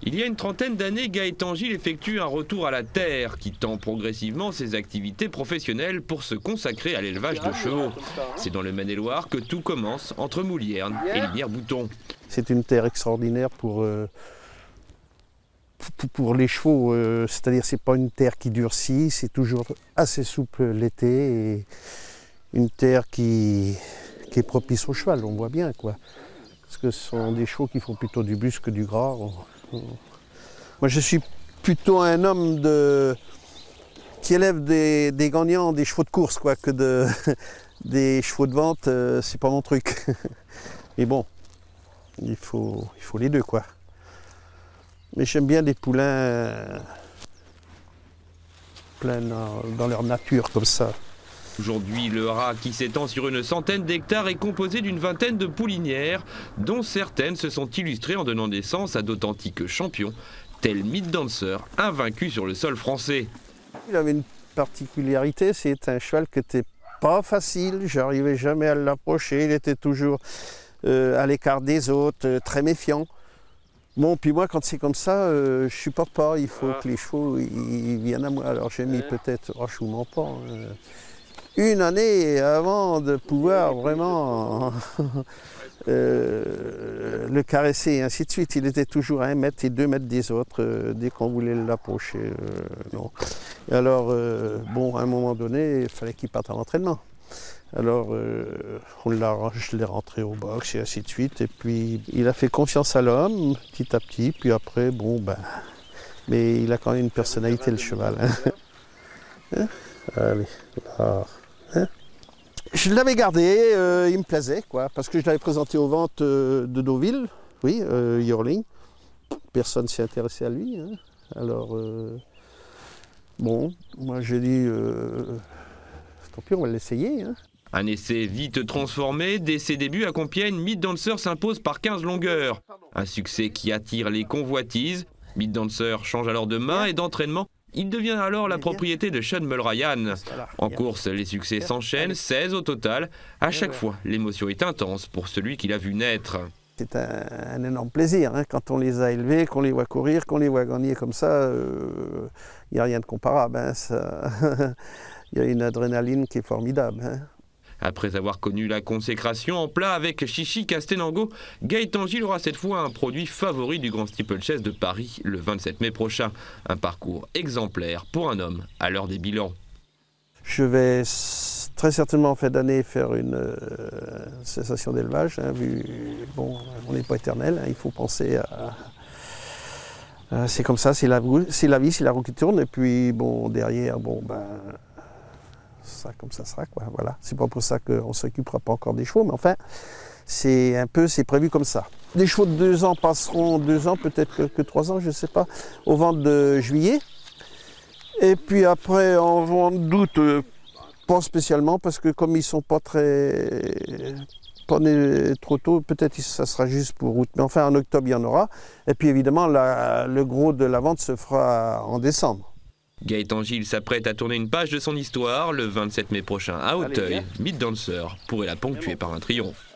Il y a une trentaine d'années, Gaëtan Gilles effectue un retour à la terre, quittant progressivement ses activités professionnelles pour se consacrer à l'élevage de chevaux. C'est dans le Maine-et-Loire que tout commence entre Moulierne et Linière-Bouton. C'est une terre extraordinaire pour les chevaux, c'est-à-dire c'est pas une terre qui durcit, c'est toujours assez souple l'été et une terre qui est propice au cheval, on voit bien quoi. Parce que ce sont des chevaux qui font plutôt du bus que du gras. Moi je suis plutôt un homme qui élève des gagnants, des chevaux de course quoi, que des chevaux de vente, c'est pas mon truc. Mais bon, il faut les deux quoi. Mais j'aime bien des poulains pleins dans leur nature comme ça. Aujourd'hui, le Haras, qui s'étend sur une centaine d'hectares, est composé d'une vingtaine de poulinières, dont certaines se sont illustrées en donnant naissance à d'authentiques champions, tels Meat Dancer, invaincu sur le sol français. Il avait une particularité, c'est un cheval qui n'était pas facile, j'arrivais jamais à l'approcher, il était toujours à l'écart des autres, très méfiant. Bon, puis moi, quand c'est comme ça, je suis papa, il faut que les chevaux ils viennent à moi. Alors j'ai mis peut-être, je vous mens pas, une année avant de pouvoir vraiment le caresser et ainsi de suite. Il était toujours à 1 mètre et 2 mètres des autres dès qu'on voulait l'approcher. Non. Et alors, bon, à un moment donné, il fallait qu'il parte à l'entraînement. Alors, je l'ai rentré au box et ainsi de suite. Et puis, il a fait confiance à l'homme, petit à petit. Puis après, bon, ben... Mais il a quand même une personnalité, le cheval. Hein? Allez, là. Hein? Je l'avais gardé, il me plaisait, quoi. Parce que je l'avais présenté aux ventes de Deauville, oui, Yearling. Personne ne s'est intéressé à lui. Hein. Alors, bon, moi j'ai dit, tant pis, on va l'essayer. Hein. Un essai vite transformé, dès ses débuts à Compiègne, Meat Dancer s'impose par 15 longueurs. Un succès qui attire les convoitises. Meat Dancer change alors de main et d'entraînement. Il devient alors la propriété de Sean Mulryan. En course, les succès s'enchaînent, 16 au total. À chaque fois, l'émotion est intense pour celui qui l'a vu naître. C'est un énorme plaisir hein, quand on les a élevés, qu'on les voit courir, qu'on les voit gagner comme ça. Il n'y a rien de comparable. Hein, il y a une adrénaline qui est formidable. Hein. Après avoir connu la consécration en plat avec Chichi Castenango, Gaëtan Gilles aura cette fois un produit favori du Grand Steeplechase de Paris le 27 mai prochain. Un parcours exemplaire pour un homme à l'heure des bilans. Je vais très certainement en fin d'année faire une cessation d'élevage. Hein, vu, bon, on n'est pas éternel, hein, il faut penser à... c'est comme ça, c'est la vie, c'est la roue qui tourne. Et puis bon, derrière, bon ben... ça comme ça sera quoi, voilà. C'est pas pour ça qu'on s'occupera pas encore des chevaux, mais enfin, c'est prévu comme ça. Les chevaux de 2 ans passeront 2 ans, peut-être que 3 ans, je sais pas, aux ventes de juillet. Et puis après, en vente d'août, pas spécialement, parce que comme ils sont pas nés trop tôt, peut-être que ça sera juste pour août. Mais enfin, en octobre, il y en aura. Et puis évidemment, le gros de la vente se fera en décembre. Gaëtan Gilles s'apprête à tourner une page de son histoire le 27 mai prochain à Auteuil. Meat Dancer pourrait la ponctuer par un triomphe.